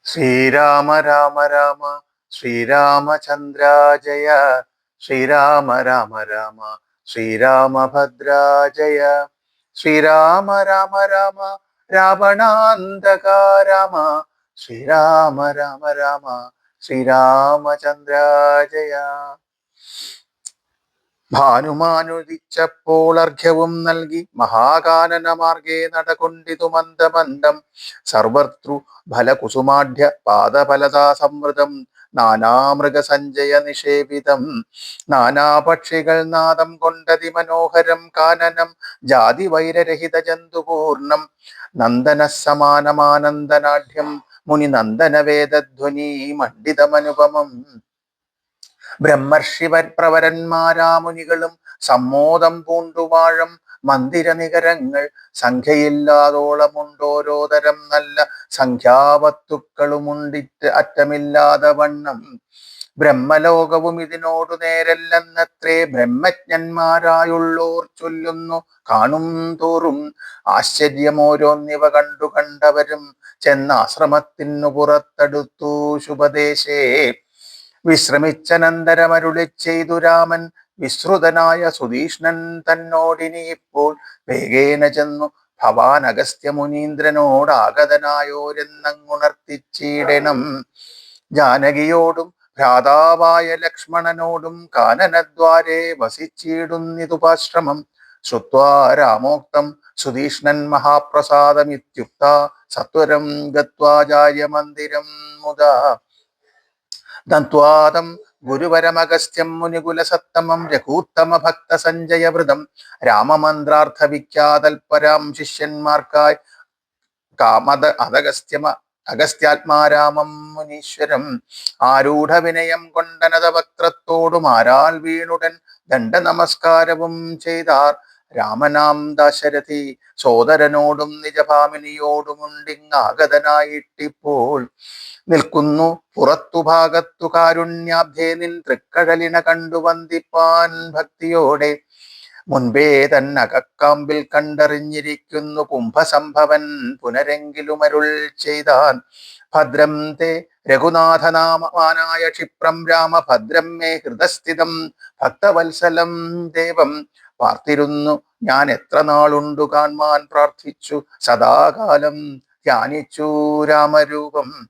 ശ്രീരാമ രാമ രാമ ശ്രീരാമചന്ദ്ര ജയ. ശ്രീരാമ രാമ രാമ ശ്രീരാമഭദ്ര ജയ. ശ്രീരാമ രാമ രാമ രാവണാന്തക രാമ. ശ്രീരാമ രാമ രാമ ശ്രീരാമചന്ദ്ര ജയ. ഭാനുമാനുദിച്ചപ്പോൾ അർഘ്യവും നൽകി മഹാകാനന മാർഗേ നടകൊണ്ടിതു മന്ദമന്ദം. സർവതൃ ഫലകുസുമാഢ്യ പാദഫലതാ സംവൃതം നാനാമൃഗസഞ്ജയ നിഷേവിതം. നാനാപക്ഷികൾ നാദം കൊണ്ടതി മനോഹരം കാനനം ജാതി വൈരരഹിത ജന്തുപൂർണം. നന്ദന സമാനമാനന്ദനാഢ്യം മുനി നന്ദന വേദധ്വനി മണ്ഡിതമനുപമം. ബ്രഹ്മർഷിവരന്മാരാമുനികളും സമ്മോദം പൂണ്ടുവാഴം മന്ദിര നികരങ്ങൾ സംഖ്യയില്ലാതോളമുണ്ടോരോതരം നല്ല സംഖ്യാവത്തുക്കളുമുണ്ടിറ്റ് അറ്റമില്ലാതെ വണ്ണം. ബ്രഹ്മലോകവും ഇതിനോടു നേരല്ലെന്നത്രേ ബ്രഹ്മജ്ഞന്മാരായുള്ളോർ ചൊല്ലുന്നു കാണും തോറും. ആശ്ചര്യമോരോന്നിവ കണ്ടു കണ്ടവരും ചെന്നാശ്രമത്തിനു പുറത്തെടുത്തു ശുഭദേശേ. വിശ്രമിച്ചനന്തരമരുളി ചെയ്തു രാമൻ വിശ്രുതനായ സുധീഷ്ണൻ തന്നോടിനി ഇപ്പോൾ വേഗേന ചെന്നു ഭവാൻ അഗസ്ത്യ മുനീന്ദ്രനോടാഗതനായോരെന്നങ്ങുണർത്തിച്ചിടണം. ജാനകിയോടും ഭ്രാതാവായ ലക്ഷ്മണനോടും കാനനദ്വാരെ വസിച്ചിടുന്നിതുപാശ്രമം. ശ്രുത്വാ രാമോക്തം സുധീഷ്ണൻ മഹാപ്രസാദമിത്യുക്ത സത്വരം ഗത്വാചാര്യ മന്ദിരം മുദാ. ദന്ത്വാദം ഗുരുവരമഗസ്ത്യം മുനികുലസത്തമം രഘൂത്തമ ഭക്ത സഞ്ജയവൃതം. രാമമന്ത്രാർത്ഥ വിഖ്യാതൽപരാം ശിഷ്യന്മാർക്കായി അഗസ്ത്യാത്മാരാമം മുനീശ്വരം. ആരൂഢ വിനയം കൊണ്ടനത വക്രത്തോടും ആരാൽ വീണുടൻ ദണ്ഡ നമസ്കാരവും ചെയ്താർ. രാമനാം ദശരഥി സോദരനോടും നിജഭാമിനിയോടുമുണ്ടിങ്ങാഗതനായിട്ടിപ്പോൾ നിൽക്കുന്നു പുറത്തു ഭാഗത്തു കാരുണ്യാബ്ധേ നിൻ തൃക്കഴലിന കണ്ടു വന്ദിപ്പാൻ ഭക്തിയോടെ. മുൻപേ തന്നകക്കാമ്പിൽ കണ്ടറിഞ്ഞിരിക്കുന്നു കുംഭസംഭവൻ പുനരെങ്കിലും അരുൾ ചെയ്താൻ. ഭദ്രം തേ രഘുനാഥനാമാനായ ക്ഷിപ്രം രാമഭദ്രം മേ ഹൃദസ്ഥിതം ഭക്തവത്സലം ദേവം. പാർത്തിരുന്നു ഞാൻ എത്ര നാളുണ്ടു കാൺമാൻ പ്രാർത്ഥിച്ചു സദാകാലം ധ്യാനിച്ചു രാമരൂപം.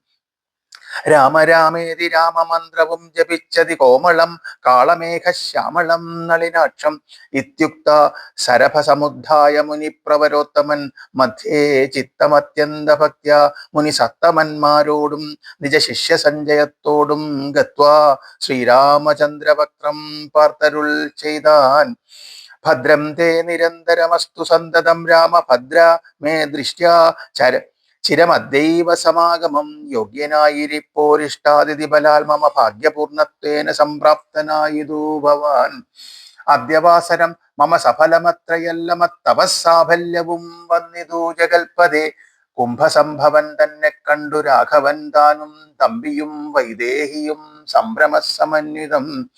രാമരാമേതി രാമമന്ത്രവും ജപിച്ചതി കോമളം കാളമേഘ ശ്യാമളം നളിനാക്ഷം. ഇത്യുക്ത സരഭസമുദ്ധായ മുനിപ്രവരോത്തമൻ മധ്യേ ചിത്തമത്യന്ത ഭക്ത്യാ മുനി സത്തമന്മാരോടും നിജ ശിഷ്യ സഞ്ജയത്തോടും ഗത്വാ ശ്രീരാമചന്ദ്രവക്രം പാർത്തരുൾ ചെയ്താൻ. ഭദ്രം തേ നിരന്തരമസ്തു സന്തതം രാമഭദ്ര മേ ദൃഷ്ട്യാ ചിരമദ്ദൈവ സമാഗമം. യോഗ്യനായിരിപ്പോരിഷ്ടാതിഥി ബലാൽ മമ ഭാഗ്യപൂർണത്വേന സംപ്രാപ്തനായിതു ഭവാൻ. അദ്യവാസരം മമ സഫലമത്രയല്ലമത്തപസ്സാഫല്യവും വന്നിതു ജഗൽപദേ. കുംഭസംഭവൻ തന്നെ കണ്ടു രാഘവൻ താനും തമ്പിയും വൈദേഹിയും സംഭ്രമസമന്വിതം.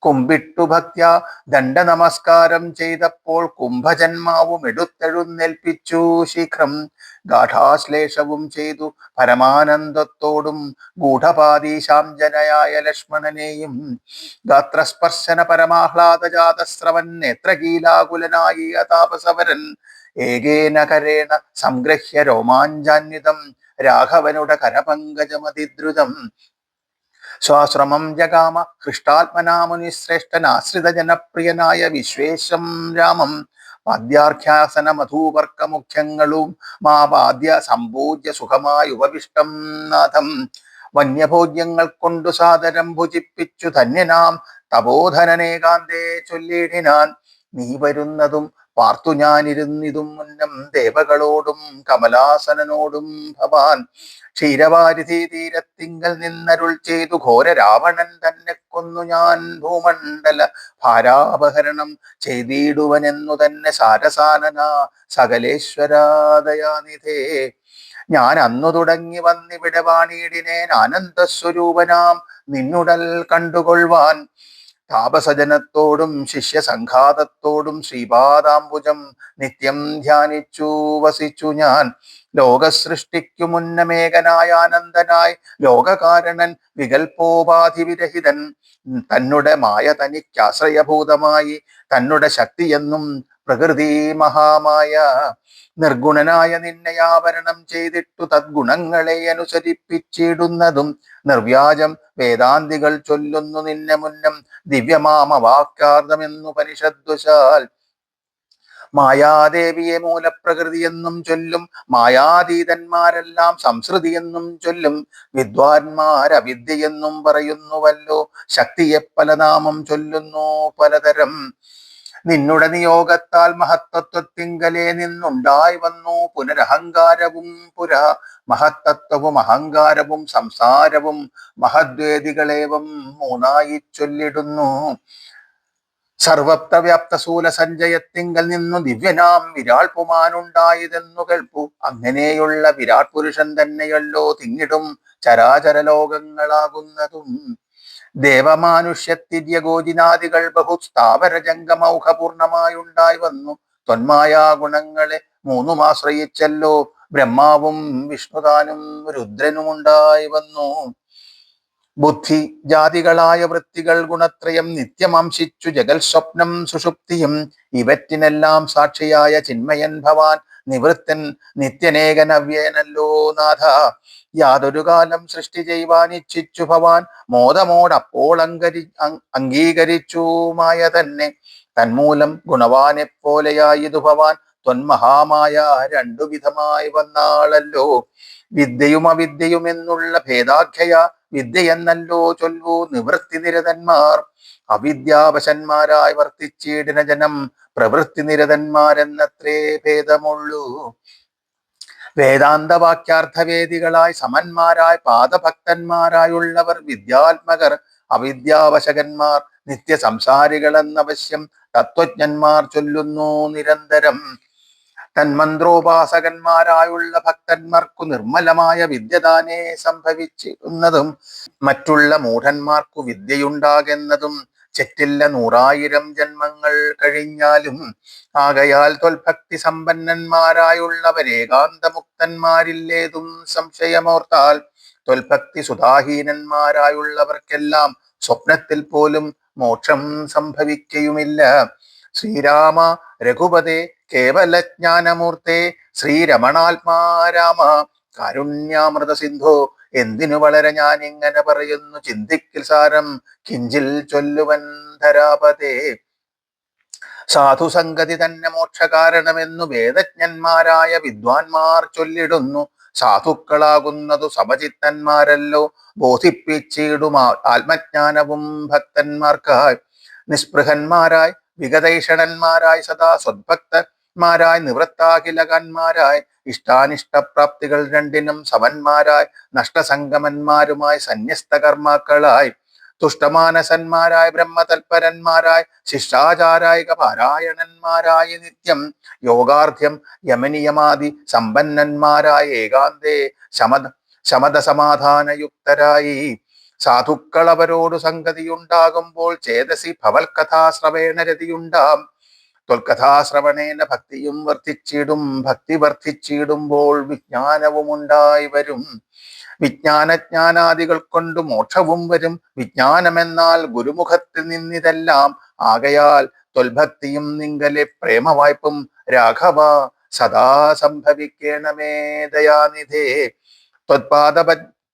കുമ്പിട്ടു ഭക്ത്യാ ദണ്ഡ നമസ്കാരം ചെയ്തപ്പോൾ കുംഭജന്മാവും എടുത്തെഴുന്നേൽപ്പിച്ചു ശീഘ്രം. ഗാഠാശ്ലേഷവും ചെയ്തു പരമാനന്ദത്തോടും ഗൂഢപാദീശാംജനയായ ലക്ഷ്മണനെയും. ഗാത്രസ്പർശന പരമാഹ്ലാദജാതസ്രവൻ നേത്രകീലാകുലനായി താപസവരൻ. ഏകേന കരേണ സംഗ്രഹ്യ രോമാഞ്ചാന്വിതം രാഘവനുടെ കരപങ്കജമതിദ്രുതം. സ്വാശ്രമം ജഗാമ ഹൃഷ്ടാത്മനാ മുനിശ്രേഷ്ഠനാശ്രിത ജനപ്രിയനായ വിശ്വേശം രാമം. പാദ്യാർഘ്യാസന മധൂവർക്ക മുഖ്യങ്ങളും മാപാദ്യ സമ്പൂജ്യ സുഖമായി ഉപവിഷ്ടം നാഥം. വന്യഭോജ്യങ്ങൾ കൊണ്ടു സാദരം ഭുജിപ്പിച്ചു ധന്യനാം തപോധനനേകാന്തേ ചൊല്ലിടിനാൻ. നീ വരുന്നതും പാർത്തു ഞാനിരുന്നിതും മുന്നം ദേവകളോടും കമലാസനനോടും ഭവാൻ. ക്ഷീരവാരിധി തീരത്തിങ്കൽ നിന്നരുൾ ചെയ്തു ഘോര രാവണൻ തന്നെ കൊന്നു ഞാൻ ഭൂമണ്ഡല ഭാരാപഹരണം ചെയ്തിടുവനെന്നു തന്നെ സാരസാനന സകലേശ്വരാദയാനിധേ. ഞാൻ അന്നു തുടങ്ങി വന്നിവിടെ വാണിയിടിനേൻ ആനന്ദസ്വരൂപനാം നിന്നുടൽ കണ്ടുകൊള്ളുവാൻ. താപസജനത്തോടും ശിഷ്യസംഘാതത്തോടും ശ്രീപാദാംബുജം നിത്യം ധ്യാനിച്ചു വസിച്ചു ഞാൻ. ലോകസൃഷ്ടിക്കു മുന്നമേകനായ ആനന്ദനായി ലോകകാരണൻ വികൽപ്പോപാധിവിരഹിതൻ തന്നെ മായ തനിക്കാശ്രയഭൂതമായി തന്നെ ശക്തിയെന്നും പ്രകൃതി മഹാമായ നിർഗുണനായ നിന്നെ ആവരണം ചെയ്തിട്ടു തദ്ഗുണങ്ങളെ അനുസരിപ്പിച്ചിടുന്നതും നിർവ്യാജം വേദാന്തികൾ ചൊല്ലുന്നു നിന്നെ മുന്നം ദിവ്യമാമ വാക്യാർത്ഥമെന്നു പരിഷദ്വശാൽ മായാദേവിയെ മൂലപ്രകൃതി എന്നും ചൊല്ലും മായാതീതന്മാരെല്ലാം സംസൃതി എന്നും ചൊല്ലും വിദ്വാൻമാരവിദ്യയെന്നും പറയുന്നുവല്ലോ ശക്തിയെ പല നാമം ചൊല്ലുന്നു പലതരം നിന്നുടെ നിയോഗത്താൽ മഹത്തത്വത്തിങ്കലേ നിന്നുണ്ടായി വന്നു പുനരഹങ്കാരവും മഹത്തത്വവും അഹങ്കാരവും സംസാരവും മഹദ്വേദികളേവം മൂന്നായി ചൊല്ലിടുന്നു സർവപ്രവ്യാപ്ത സ്ഥൂല സഞ്ചയത്തിങ്കൽ നിന്നു ദിവ്യനാം വിരാട് പുമാനുണ്ടായതെന്നു കേൾപ്പു അങ്ങനെയുള്ള വിരാട് പുരുഷൻ തന്നെയല്ലോ തിങ്ങിടും ചരാചര ലോകങ്ങളാകുന്നതും ദേവമാനുഷ്യത്തിര്യഗോചിനാദികൾ ബഹുസ്ഥാവര ജംഗമൗഖപൂർണമായുണ്ടായി വന്നു തൊന്മായാ ഗുണങ്ങളെ മൂന്നും ആശ്രയിച്ചല്ലോ ബ്രഹ്മാവും വിഷ്ണുതാനും രുദ്രനുമുണ്ടായി വന്നു ബുദ്ധി ജാതികളായ വൃത്തികൾ ഗുണത്രയം നിത്യമംശിച്ചു ജഗൽ സ്വപ്നം സുഷുപ്തിയും ഇവറ്റിനെല്ലാം സാക്ഷിയായ ചിന്മയൻ ഭവാൻ നിവൃത്തൻ നിത്യനേകനവ്യനല്ലോ നാഥ യാതൊരു കാലം സൃഷ്ടി ചെയ്യുവാനിച്ഛിച്ചു ഭവാൻ മോദമോടപ്പോൾ അംഗീകരിച്ചു മായ തന്നെ തന്മൂലം ഗുണവാനെ പോലെയായിതു ഭവാൻ ത്വന്മഹാമായ രണ്ടു വിധമായി വന്നാളല്ലോ വിദ്യയും അവിദ്യയും എന്നുള്ള ഭേദാഖ്യയ വിദ്യ എന്നല്ലോ ചൊല്ലു നിവൃത്തി നിരതന്മാർ അവിദ്യാവശന്മാരായി വർത്തിച്ചിടിന ജനം പ്രവൃത്തി നിരതന്മാരെന്നത്രേ ഭേദമുള്ളൂ വേദാന്ത വാക്യാർത്ഥവേദികളായി സമന്മാരായി പാദഭക്തന്മാരായുള്ളവർ വിദ്യാത്മകർ അവിദ്യാവശകന്മാർ നിത്യ സംസാരികളെന്നവശ്യം തത്വജ്ഞന്മാർ ചൊല്ലുന്നു നിരന്തരം തന്മന്ത്രോപാസകന്മാരായുള്ള ഭക്തന്മാർക്കു നിർമ്മലമായ വിദ്യദാനെ സംഭവിച്ചിരുന്നതും മറ്റുള്ള മൂഢന്മാർക്കു വിദ്യയുണ്ടാകുന്നതും ചെറ്റില്ല 100,000 ജന്മങ്ങൾ കഴിഞ്ഞാലും ആകയാൽ തൊൽഭക്തി സമ്പന്നന്മാരായുള്ളവരേകാന്തമുക്തന്മാരില്ലേതും സംശയമോർത്താൽ തൊൽഭക്തി സുധാഹീനന്മാരായുള്ളവർക്കെല്ലാം സ്വപ്നത്തിൽ പോലും മോക്ഷം സംഭവിക്കുകയുമില്ല ശ്രീരാമ രഘുപതേ കേവലജ്ഞാനമൂർത്തേ ശ്രീരമണാത്മാരാമ കാരുണ്യാമൃത സിന്ധോ എന്തിനു വളരെ ഞാൻ ഇങ്ങനെ പറയുന്നു ചിന്തിക്കിൽ സാരം കിഞ്ചിൽ ചൊല്ലുവൻ ധരാപതേ സാധുസംഗതി തന്നെ മോക്ഷകാരണമെന്നു വേദജ്ഞന്മാരായ വിദ്വാൻമാർ ചൊല്ലിടുന്നു സാധുക്കളാകുന്നതു സമചിത്തന്മാരല്ലോ ബോധിപ്പിച്ചിടും ആത്മജ്ഞാനവും ഭക്തന്മാർക്കായി നിസ്പൃഹന്മാരായി വിഗതൈഷണന്മാരായി സദാ സ്വദ്ഭക്തന്മാരായി നിവൃത്താഖിലകന്മാരായി ഇഷ്ടാനിഷ്ടപ്രാപ്തികൾ രണ്ടിനും സമന്മാരായി നഷ്ടസംഗമന്മാരുമായി സന്യസ്തകർമാക്കളായി തുഷ്ടമാനസന്മാരായി ബ്രഹ്മതൽപരന്മാരായി ശിഷ്ടാചാരായിക പാരായണന്മാരായി നിത്യം യോഗാർഥ്യം യമനിയമാദി സമ്പന്നന്മാരായി ഏകാന്തേ ശമദ സമാധാനയുക്തരായി സാധുക്കളവരോടു സംഗതിയുണ്ടാകുമ്പോൾ ചേതസി ഭവൽകഥാശ്രവേണ രതിയുണ്ടാം ത്വൽകഥാശ്രവണേന ഭക്തിയും വർദ്ധിച്ചിടും ഭക്തി വർദ്ധിച്ചിടുമ്പോൾ വിജ്ഞാനവും ഉണ്ടായി വരും വിജ്ഞാനജ്ഞാനാദികൾ കൊണ്ട് മോക്ഷവും വരും വിജ്ഞാനമെന്നാൽ ഗുരുമുഖത്തിൽ നിന്നിതെല്ലാം ആകയാൽ ത്വൽഭക്തിയും നിങ്കലെ പ്രേമവായ്പും രാഘവ സദാ സംഭവിക്കണമേ ദയാനിധേ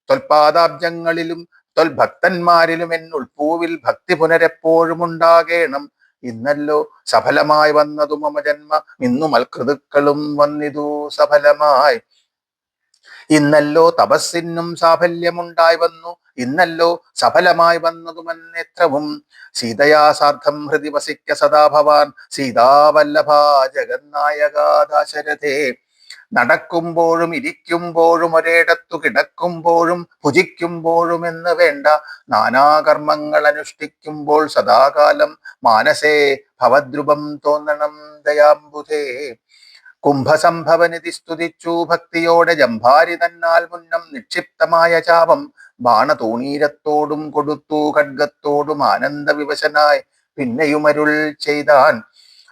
ത്വൽപാദാബ്ജങ്ങളിലും ത്വൽഭക്തന്മാരിലും എന്നുൾപ്പൂവിൽ ഭക്തി പുനരെപ്പോഴും ഉണ്ടാകേണം ഇന്നല്ലോ സഫലമായി വന്നതു മമ ജന്മ ഇന്നു മൽകൃതുക്കളും വന്നിതു സഫലമായി ഇന്നല്ലോ തപസ്സിനും സാഫല്യമുണ്ടായി വന്നു ഇന്നല്ലോ സഫലമായി വന്നതുമെന്നേത്രവും സീതയാ സാർത്ഥം ഹൃദി വസിക്ക സദാ ഭവാൻ സീതാവല്ലഭ ജഗന്നായക ദാശരഥേ നടക്കുമ്പോഴും ഇരിക്കുമ്പോഴും ഒരേടത്തു കിടക്കുമ്പോഴും ഭുജിക്കുമ്പോഴും എന്ന് വേണ്ട നാനാകർമ്മങ്ങൾ അനുഷ്ഠിക്കുമ്പോൾ സദാകാലം മാനസേ ഭവദ്രുപം തോന്നണം ദയാംബുധേ കുംഭസംഭവനിധി സ്തുതിച്ചു ഭക്തിയോടെ ജംഭാരി തന്നാൽ മുന്നം നിക്ഷിപ്തമായ ചാപം ബാണതൂണീരത്തോടും കൊടുത്തു ഖഡ്ഗത്തോടും ആനന്ദവിവശനായി പിന്നെയുമരുൾ ചെയ്താൻ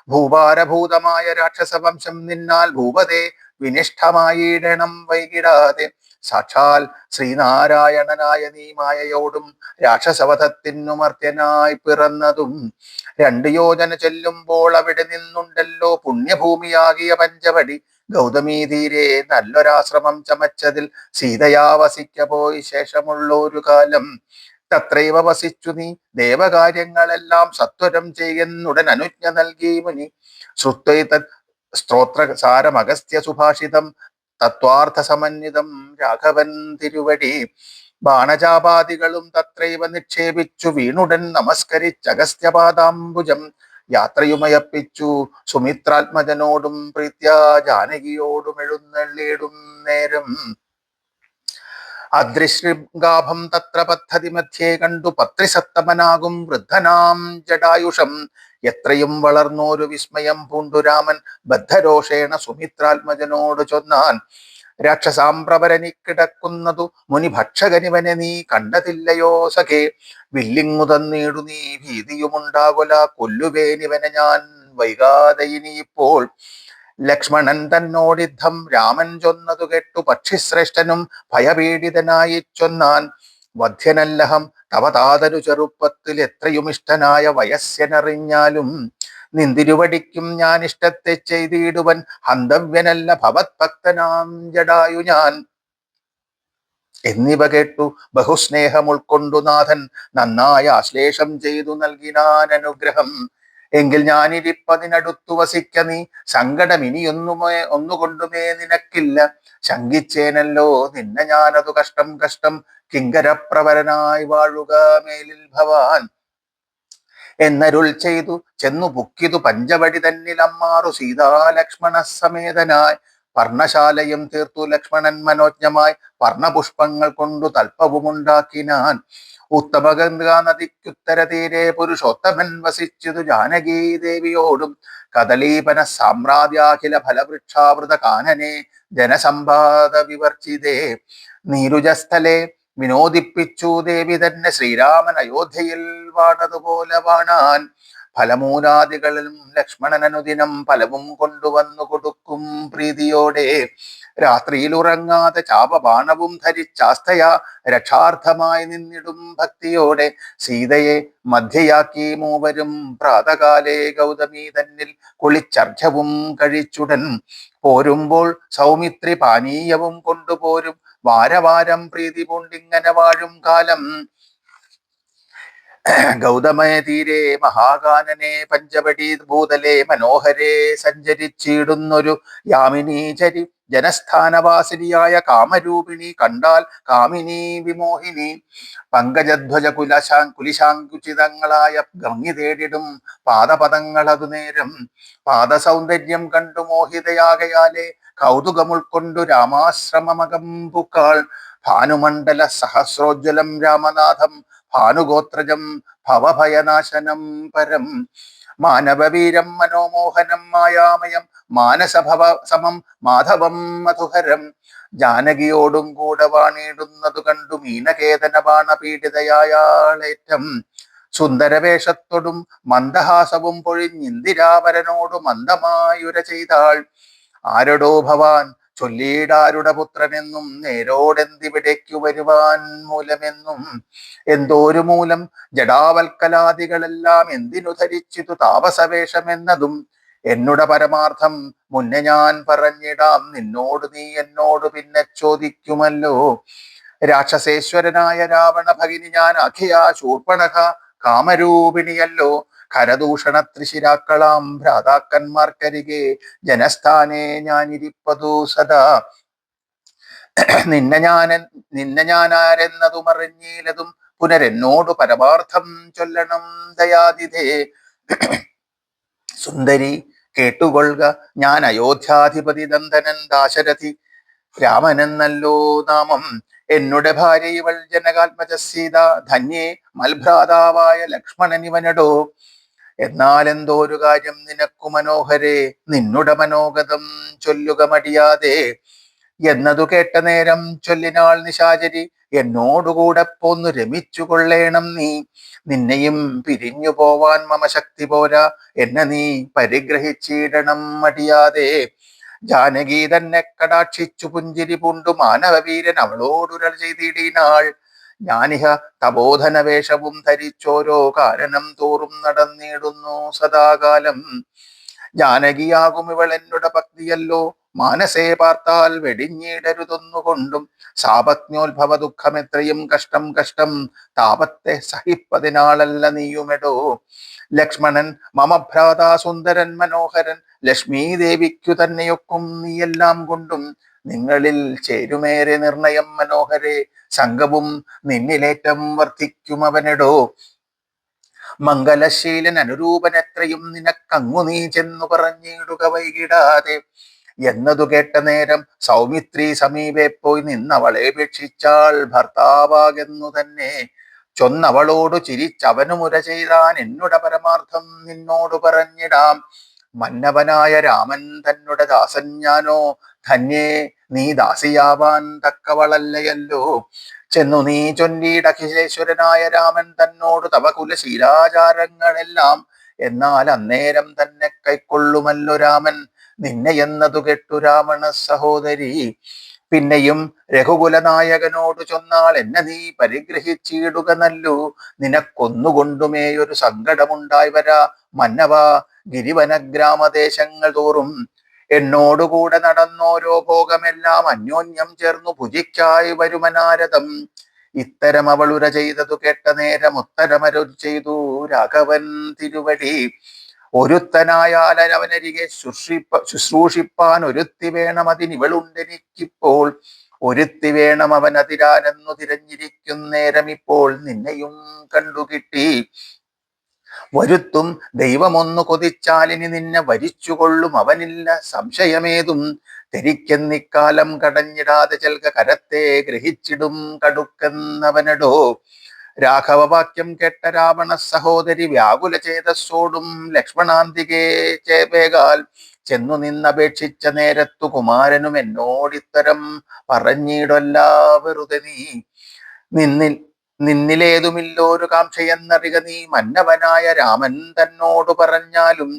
ഭൂഭാരഭൂതമായ രാക്ഷസവംശം നിന്നാൽ ഭൂപതേ വിനിഷ്ഠമായിടണം വൈകിടാതെ. സാക്ഷാൽ ശ്രീനാരായണനായ നീ മായയോടും രാക്ഷസവധത്തിനു മർത്യനായി പിറന്നതും 2 യോജന ചെല്ലുമ്പോൾ അവിടെ നിന്നുണ്ടല്ലോ പുണ്യഭൂമിയാകിയ പഞ്ചവടി. ഗൗതമീ തീരെ നല്ലൊരാശ്രമം ചമച്ചതിൽ സീതയാ വസിക്ക പോയി ശേഷമുള്ളൊരു കാലം. തത്രൈവ വസിച്ചു നീ ദേവകാര്യങ്ങളെല്ലാം സത്വരം ചെയ്യുന്നുടൻ അനുജ്ഞ നൽകി മുനി. ശ്രുത്വൈതത് സ്ത്രോത്രസാരമഗസ്ത്യ സുഭാഷിതം തത്വാർത്ഥ സമന്വിതം രാഘവൻ തിരുവടി. ബാണചാപാദികളും തത്രൈവ നിക്ഷേപിച്ചു വീണുടൻ നമസ്കരിച്ചഗസ്ത്യപാദാംബുജം. യാത്രയുമയപ്പിച്ചു സുമിത്രാത്മജനോടും പ്രീത്യാ ജാനകിയോടും എഴുന്നള്ളിയിടും നേരം. അദൃശൃംഗാഭം തത്ര പദ്ധതി മധ്യേ കണ്ടു പത്രിസത്തമനാകും വൃദ്ധനാം ജടായുഷം. എത്രയും വളർന്നോരു വിസ്മയം പൂണ്ടു രാമൻ ബദ്ധരോഷേണ സുമിത്രാത്മജനോട് ചൊന്നാൻ. രാക്ഷസാംപ്രവരനി കിടക്കുന്നതു മുനിഭക്ഷകനിവനെ നീ കണ്ടതില്ലയോ സഖേ. വില്ലിങ്ങു തന്നീടു നീ ഭീതിയുമുണ്ടാകുല കൊല്ലുവേനിവനെ ഞാൻ വൈകാതെ ഇനിയിപ്പോൾ. ലക്ഷ്മണൻ തന്നോടിദ്ധം രാമൻ ചൊന്നതു കേട്ടു പക്ഷിശ്രേഷ്ഠനും ഭയപീഡിതനായി ചൊന്നാൻ. വധ്യനല്ലഹം തവ താതരു ചെറുപ്പത്തിൽ എത്രയും ഇഷ്ടനായ വയസ്യനറിഞ്ഞാലും നിന്തിരുവടിക്കും ഞാൻ ഇഷ്ടത്തെ ചെയ്തിടുവൻ ഹന്തവ്യനല്ല ഭവത് ഭക്തനാം ജടായു ഞാൻ. എന്നിവ കേട്ടു ബഹുസ്നേഹം ഉൾക്കൊണ്ടു നാഥൻ നന്നായ ആശ്ലേഷം ചെയ്തു നൽകിനാൻ അനുഗ്രഹം. എങ്കിൽ ഞാനിരിപ്പതിനടുത്തു വസിക്ക നീ സങ്കടം ഒന്നുകൊണ്ടുമേ നിനക്കില്ല. ശങ്കിച്ചേനല്ലോ നിന്നെ ഞാനതു കഷ്ടം കഷ്ടം കിങ്കരപ്രവരനായി വാഴുക മേലിൽ ഭവാൻ. എന്നരുൾ ചെയ്തു ചെന്നു പുക്കിതു പഞ്ചവടി തന്നിലമ്മാറു സീതാലക്ഷ്മണ സമേതനായി. പർണശാലയും തീർത്തു ലക്ഷ്മണൻ മനോജ്ഞമായി പർണപുഷ്പങ്ങൾ കൊണ്ടു തൽപ്പവുമുണ്ടാക്കിനാൻ. ഉത്തമഗംഗാ നദിക്കുത്തര തീരെ പുരുഷോത്തമൻ വസിച്ചതു ജാനകീ ദേവിയോടും. കദളീപന സാമ്രാജ്യാഖില ഫലവൃക്ഷാവൃത കാനനെ ജനസമ്പാദ വിവർജിതേ. നീരുജസ്ഥലെ വിനോദിപ്പിച്ചു ദേവി തന്നെ ശ്രീരാമൻ അയോധ്യയിൽ വാണതുപോലെ വാണാൻ. ഫലമൂലാദികളിലും ലക്ഷ്മണനനുദിനം ഫലവും കൊണ്ടുവന്നു കൊടുക്കും പ്രീതിയോടെ. രാത്രിയിൽ ഉറങ്ങാതെ ചാപബാണവും ധരിച്ചാസ്തയാ രക്ഷാർത്ഥമായി നിന്നിടും ഭക്തിയോടെ. സീതയെ മധ്യയാക്കി മൂവരും പ്രാതകാലേ ഗൗതമി തന്നിൽ കുളിച്ചർഘ്യവും കഴിച്ചുടൻ പോരുമ്പോൾ സൗമിത്രി പാനീയവും കൊണ്ടുപോരും. വാരവാരം പ്രീതി പൂണ്ടിങ്ങനെ വാഴും കാലം. ഗൗതമയ തീരെ മഹാകാനനെ പഞ്ചവടി ഭൂതലെ മനോഹരെ സഞ്ചരിച്ചിടുന്നൊരു യാമിനീചരി ജനസ്ഥാനവാസിനിയായ കാമരൂപിണി കണ്ടാൽ കാമിനി വിമോഹിനി. പങ്കജധ്വജ കുലിശാങ്കുചിതങ്ങളായ ഭംഗി തേടിടും പാദപദങ്ങളതു നേരം. പാദസൗന്ദര്യം കണ്ടു മോഹിതയാകയാലെ കൗതുകം ഉൾക്കൊണ്ടു രാമാശ്രമമകം പുക്കാൾ. ഭാനുമണ്ഡല സഹസ്രോജ്വലം രാമനാഥം ഭാനുഗോത്രജം ഭവഭയനാശനം പരം. മാനവവീരം മനോമോഹനം മായാമയം മാനസഭവ സമം മാധവം മധുഹരം. ജാനകിയോടും കൂടെ വാണിടുന്നതു കണ്ടു മീനകേതന ബാണപീഡിതയാളേറ്റം. സുന്ദരവേഷത്തോടും മന്ദഹാസവും പൊഴിഞ്ഞിന്ദിരാവരനോടു മന്ദമായുര ചെയ്താൾ. ആരടോ ഭവാൻ ചൊല്ലിയിടാരുടെ പുത്രനെന്നും നേരോടെന്തിവിടേക്കു വരുവാൻ മൂലമെന്നും. എന്തോരു മൂലം ജഡാവൽക്കലാദികളെല്ലാം എന്തിനു ധരിച്ചിതു താപസവേഷമെന്നതും. എന്നുടെ പരമാർത്ഥം മുന്നേ ഞാൻ പറഞ്ഞിടാം നിന്നോട് നീ എന്നോട് പിന്നെ ചോദിക്കുമല്ലോ. രാക്ഷസേശ്വരനായ രാവണ ഭഗിനി ഞാൻ അഖിയാ ശൂർപ്പണഖ കാമരൂപിണിയല്ലോ. ഖരദൂഷണ ത്രിശിരാക്കളാം ഭ്രാതാക്കന്മാർക്കരികെ ജനസ്ഥാനെ ഞാനിരിപ്പതു സദാ. നിന്നെ ഞാനാരെന്നതും അറിഞ്ഞീലതും പുനരെന്നോടു പരമാർത്ഥം ചൊല്ലണം ദയാതിഥേ. സുന്ദരി കേട്ടുകൊള്ളുക ഞാൻ അയോധ്യാധിപതി നന്ദനൻ ദാശരഥി രാമനെന്നല്ലോ നാമം. എന്നുടെ ഭാര്യ ഇവൾ ജനകാത്മജ സീത ധന്യേ മൽഭ്രാതാവായ ലക്ഷ്മണനിവനടോ. എന്നാൽ എന്തോരു കാര്യം നിനക്കു മനോഹരേ നിന്നുടെ മനോഗതം ചൊല്ലുക മടിയാതെ. എന്നതു കേട്ട നേരം ചൊല്ലിനാൾ നിശാചരി എന്നോടുകൂടെ പോന്നു രമിച്ചു കൊള്ളേണം നീ. നിന്നെയും പിരിഞ്ഞു പോവാൻ മമ ശക്തി പോരാ എന്നെ നീ പരിഗ്രഹിച്ചിടണം മടിയാതെ. ജാനകി തന്നെ കടാക്ഷിച്ചു പുഞ്ചിരി പൂണ്ടു മാനവവീരൻ അവളോടുരൽ ചെയ്തിടിനാൾ. ഞാനിഹ തപോധന വേഷവും ധരിച്ചോരോ കാരണം തോറും നടന്നിടുന്നു സദാകാലം. ജാനകിയാകും ഇവൾ എന്നുടെ ഭക്തിയല്ലോ, മാനസേ പാർത്താൽ വെടിഞ്ഞിടരുതൊന്നുകൊണ്ടും. സാപജ്ഞോത്ഭവ ദുഃഖം എത്രയും കഷ്ടം കഷ്ടം, താപത്തെ സഹിപ്പതിനാളല്ല നീയുമെടോ. ലക്ഷ്മണൻ മമ ഭ്രാതാ സുന്ദരൻ മനോഹരൻ, ലക്ഷ്മീ ദേവിക്കു തന്നെയൊക്കും നീയെല്ലാം കൊണ്ടും. നിങ്ങളിൽ ചേരുമേറെ നിർണയം മനോഹരെ, സംഘവും നിന്നിലേറ്റം വർദ്ധിക്കും അവനെടോ. മംഗലശീലൻ അനുരൂപൻ എത്രയും നിനക്കങ്ങു നീ ചെന്നു പറഞ്ഞിടുക വൈകിടാതെ. എന്നതു കേട്ട നേരം സൗമിത്രി സമീപെ പോയി നിന്നവളെ അപേക്ഷിച്ചാൾ ഭർത്താവാകെന്നു തന്നെ. ചൊന്നവളോടു ചിരിച്ചവനു മുര ചെയ്താൻ, എന്നുടെ പരമാർത്ഥം നിന്നോട് പറഞ്ഞിടാം. മന്നവനായ രാമൻ തന്നുടെ ദാസൻ ഞാനോ, ധന്യേ നീ ദാസിയാവാൻ തക്കവളല്ലയല്ലോ. ചെന്നു നീ ചൊല്ലിയിട അഖിലേശ്വരനായ രാമൻ തന്നോട് തവ കുലശീലാചാരങ്ങളെല്ലാം. എന്നാൽ അന്നേരം തന്നെ കൈക്കൊള്ളുമല്ലോ രാമൻ നിന്നെ എന്നതു കെട്ടു രാവണ സഹോദരി. പിന്നെയും രഘുകുലനായകനോട് ചൊന്നാൾ, എന്നെ നീ പരിഗ്രഹിച്ചിടുക നല്ലു. നിനക്കൊന്നുകൊണ്ടുമേ ഒരു സങ്കടമുണ്ടായി വരാ മന്നവ. ഗിരിവന ഗ്രാമദേശങ്ങൾ തോറും എന്നോടുകൂടെ നടന്നോരോ ഭോഗമെല്ലാം അന്യോന്യം ചേർന്നു ഭുജിക്കായി വരുമനാരദം. ഇത്തരം അവളുര ചെയ്തതു കേട്ട നേരം ഉത്തരമരു ചെയ്തു രാഘവൻ തിരുവടി. ഒരുത്തനായാൽ അവനരികെ ശുശ്രൂഷിപ്പാൻ ഒരുത്തി വേണം, അതിനിവളുണ്ടെനിക്കിപ്പോൾ. ഒരുത്തി വേണം അവനതിരാനെന്നു തിരഞ്ഞിരിക്കുന്നേരം ഇപ്പോൾ നിന്നെയും കണ്ടുകിട്ടി. വരുത്തും ദൈവമൊന്നു കൊതിച്ചാലിനി നിന്നെ വരിച്ചുകൊള്ളും അവനില്ല സംശയമേതും. ധരിക്കെന്നിക്കാലം കടഞ്ഞിടാതെ ചെൽക കരത്തെ ഗ്രഹിച്ചിടും കടുക്കെന്നവനടോ. രാഘവവാക്യം കേട്ട രാവണ സഹോദരി വ്യാകുല ചേതസ്സോടും ലക്ഷ്മണാന്തികേ വേഗാൽ ചെന്നു നിന്നപേക്ഷിച്ച നേരത്തു കുമാരനും എന്നോടിത്തരം പറഞ്ഞിടല്ല വെറുതെ നീ. നിന്നിൽ നിന്നിലേതുമില്ലോരു കാംക്ഷയെന്നറിക നീ, മന്നവനായ രാമൻ തന്നോട് പറഞ്ഞാലും.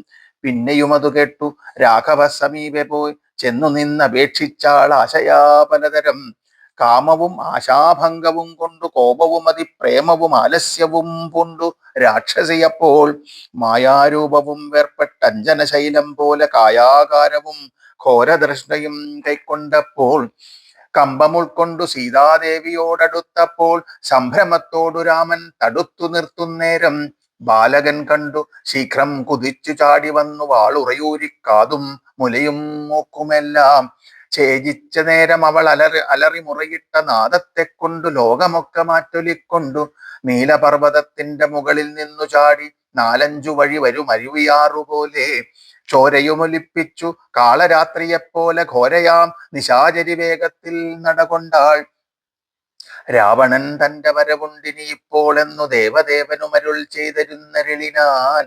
പിന്നെയും അത് കേട്ടു രാഘവ സമീപെ പോയി ചെന്നു നിന്നപേക്ഷിച്ചാൾ ആശയാ പലതരം. കാമവും ആശാഭംഗവും കൊണ്ടു കോപവും അതിപ്രേമവും ആലസ്യവും പൂണ്ടു രാക്ഷസിയപ്പോൾ. മായാരൂപവും വേർപ്പെട്ട അഞ്ജനശൈലം പോലെ കായാകാരവും ഘോരദൃഷ്ണയും കൈക്കൊണ്ടപ്പോൾ. കമ്പം ഉൾക്കൊണ്ടു സീതാദേവിയോടടുത്തപ്പോൾ സംഭ്രമത്തോടു രാമൻ തടുത്തു നിർത്തുന്നേരം. ബാലകൻ കണ്ടു ശീഘ്രം കുതിച്ചു ചാടി വന്നു വാളുറയൂരിക്കാതും മുലയും മൂക്കുമെല്ലാം. ഛേദിച്ച നേരം അവൾ അലറി മുറയിട്ട നാദത്തെ കൊണ്ടു ലോകമൊക്കെ മാറ്റൊലിക്കൊണ്ടു നീലപർവ്വതത്തിന്റെ മുകളിൽ നിന്നു ചാടി നാലഞ്ചു വഴി വരും അരുവിയാറുപോലെ. ചോരയുമൊലിപ്പിച്ചു കാളരാത്രിയെപ്പോലെ ഘോരയാം നിശാചരി വേഗത്തിൽ നടകൊണ്ടാൾ. രാവണൻ തന്റെ വരവുണ്ടിനി ഇപ്പോൾ എന്നു ദേവദേവനുമരുൾ ചെയ്തിരുന്നരുളിനാൻ.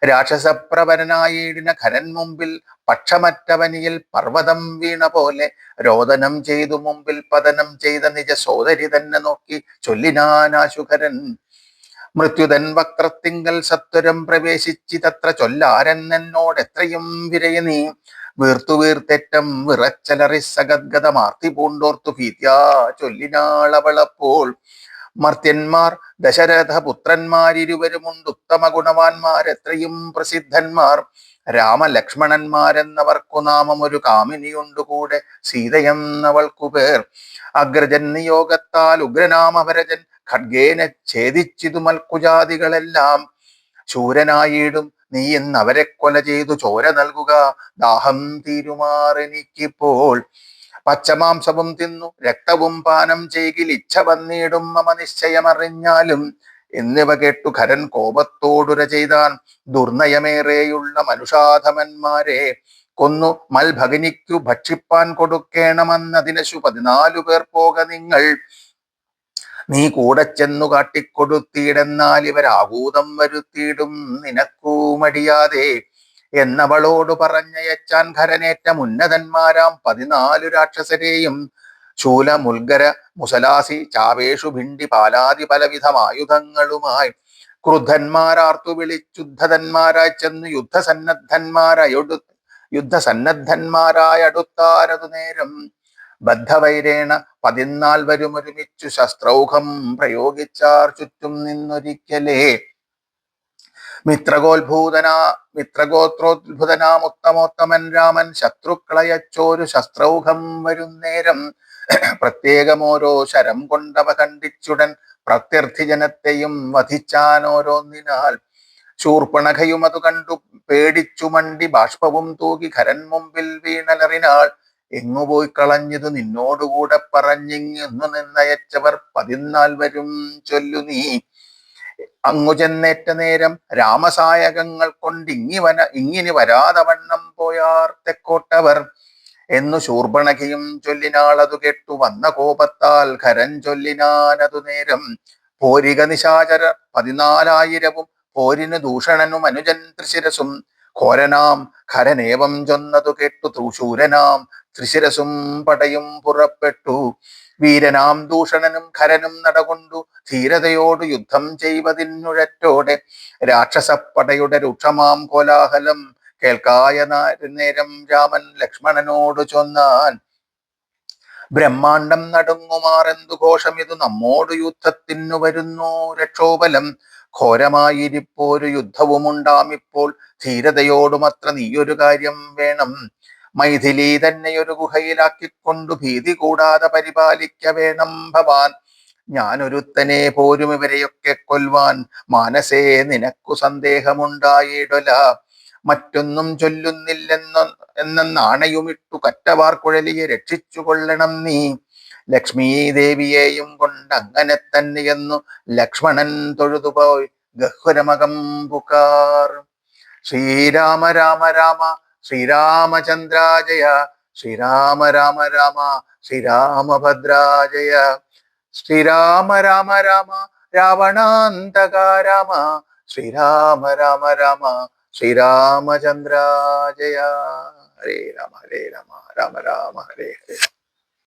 രാക്ഷസപ്രവരനായിടിന ഖരൻ മുമ്പിൽ പക്ഷമറ്റവനിയിൽ പർവ്വതം വീണ പോലെ. രോദനം ചെയ്തു മുമ്പിൽ പതനം ചെയ്ത നിജ സോദരി തന്നെ നോക്കി ചൊല്ലിനാനാശുഖരൻ. മൃത്യുതൻ വക്രത്തിങ്കൽ സത്വരം പ്രവേശിച്ചിതത്ര ചൊല്ലാരെന്നോട് എത്രയും വിരയ നീ. വീർത്തു വീർത്തെറ്റം വിറച്ചലറി സഗദ്ഗതമാർത്തി പൂണ്ടോർത്തു ഭീത്യാ ചൊല്ലിനാളവളപ്പോൾ. മർത്യന്മാർ ദശരഥ പുത്രന്മാരിരുവരുമുണ്ട് ഉത്തമ ഗുണവാന്മാർ എത്രയും പ്രസിദ്ധന്മാർ. രാമലക്ഷ്മണന്മാരെന്നവർക്കു നാമം ഒരു കാമിനിയുണ്ടു കൂടെ സീതയെന്നവൾക്കു പേർ. അഗ്രജൻ നിയോഗത്താൽ ഉഗ്രനാമഭരജൻ ഖഡ്ഗേന ഛേദിച്ചിതു മൽക്കുജാതികളെല്ലാം. ശൂരനായിടും നീ എന്നവരെ കൊല ചെയ്തു ചോര നൽകുക ദാഹം തീരുമാറെനിക്കിപ്പോൾ. പച്ചമാംസവും തിന്നു രക്തവും പാനം ചെയ്കിൽ ഇച്ഛ വന്നിടും മമ നിശ്ചയമറിഞ്ഞാലും. എന്നിവ കേട്ടു ഖരൻ കോപത്തോടുര ചെയ്താൻ, ദുർനയമേറെയുള്ള മനുഷാധമന്മാരെ കൊന്നു മൽഭഗിനിക്കു ഭക്ഷിപ്പാൻ കൊടുക്കേണമെന്നതിനശു 14 പേർ പോക നിങ്ങൾ. നീ കൂടെ ചെന്നു കാട്ടിക്കൊടുത്തിയിടെന്നാൽ ഇവരാകൂതം വരുത്തിയിടും നിനക്കൂ മടിയാതെ. എന്നവളോട് പറഞ്ഞയച്ചാൻ ഖരനേറ്റം ഉന്നതന്മാരാം 14 രാക്ഷസരെയും. ശൂല മുൽഗര മുസലാസി ചാവേഷു ഭിണ്ടി പാലാതി പലവിധമായുധങ്ങളുമായി. ക്രുദ്ധന്മാരാർത്തു വിളിച്ചുദ്ധതന്മാരായി ചെന്നു യുദ്ധസന്നദ്ധന്മാരായൊടു യുദ്ധസന്നദ്ധന്മാരായ അടുത്താരതു നേരം ബദ്ധവൈരേണ 14 വരുമൊരുമിച്ചു ശസ്ത്രൗഘം പ്രയോഗിച്ചാർ ചുറ്റും നിന്നൊരിക്കലേ. മിത്രഗോത്രോദ്ഭുതനാം ഉത്തമോത്തമൻ രാമൻ ശത്രുക്കളയച്ചോരു ശസ്ത്രൗഘം വരുന്നേരം പ്രത്യേകമോരോ ശരം കൊണ്ടവ ഖണ്ഡിച്ചുടൻ പ്രത്യർത്ഥി ജനത്തെയും വധിച്ചാൻ ഓരോന്നിനാൽ. ശൂർപ്പണഖയും അതു കണ്ടു പേടിച്ചു മണ്ടി ബാഷ്പവും തൂകി ഖരൻ മുമ്പിൽ വീണലറിനാൾ. എങ്ങുപോയി കളഞ്ഞതു നിന്നോടുകൂടെ പറഞ്ഞിങ്ങു നിന്നയച്ചവർ 14 വരും ചൊല്ലു നീ. അങ്ങു ചെന്നേറ്റ നേരം രാമസായകങ്ങൾ ഇങ്ങിനി വരാതെ വണ്ണം പോയാർ തെക്കോട്ടവർ എന്നു ശൂർപ്പണഖിയും ചൊല്ലിനാളതു കേട്ടു വന്ന കോപത്താൽ ഖരൻ ചൊല്ലിനാനതു നേരം. പോരിക നിശാചര 14,000 പോരിനു ദൂഷണനും അനുജൻ ത്രിശിരസും. ഘോരനാം ഖരനേവം ചൊന്നതു കേട്ടു ശൂരനാം ത്രിശിരസും പടയും പുറപ്പെട്ടു. വീരനാം ദൂഷണനും ഖരനും നടകൊണ്ടു ധീരതയോടു യുദ്ധം ചെയ്വതിനുഴറ്റോടെ. രാക്ഷസപ്പടയുടെ രൂക്ഷമാം കോലാഹലം കേൾക്കായ നേരം രാമൻ ലക്ഷ്മണനോട് ചൊന്നാൻ. ബ്രഹ്മാണ്ടം നടുങ്ങുമാറെന്തു ഘോഷമിതു നമ്മോടു യുദ്ധത്തിനു വരുന്നു രക്ഷോബലം. ഘോരമായിരിപ്പോരു യുദ്ധവുമുണ്ടാമിപ്പോൾ ധീരതയോടുമത്ര നീയൊരു കാര്യം വേണം. മൈഥിലി തന്നെയൊരു ഗുഹയിലാക്കിക്കൊണ്ടു ഭീതി കൂടാതെ പരിപാലിക്ക വേണം ഭവാൻ. ഞാനൊരുത്തനെ പോരും ഇവരെയൊക്കെ കൊല്ലുവാൻ മാനസേ നിനക്കു സന്ദേഹമുണ്ടായിടല. മറ്റൊന്നും ചൊല്ലുന്നില്ലെന്നാണയുമിട്ടു കറ്റവാർ കുഴലിയെ രക്ഷിച്ചു കൊള്ളണം നീ. ലക്ഷ്മീ ദേവിയെയും കൊണ്ട് അങ്ങനെ തന്നെയെന്നു ലക്ഷ്മണൻ തൊഴുതുപോയി ഗഹ്വരമകം പുക്കാർ. ശ്രീരാമ രാമ രാമ ശ്രീരാമചന്ദ്രാജയ ശ്രീരാമ രാമ രാമ ശ്രീരാമഭദ്രാജയ. ശ്രീരാമ രാമ രാമ രാവണാന്തക രാമ ശ്രീരാമ രാമ രാമ ശ്രീരാമചന്ദ്രാജയ. ഹരേ രാമ രാമ രാമ ഹരേ ഹരേ.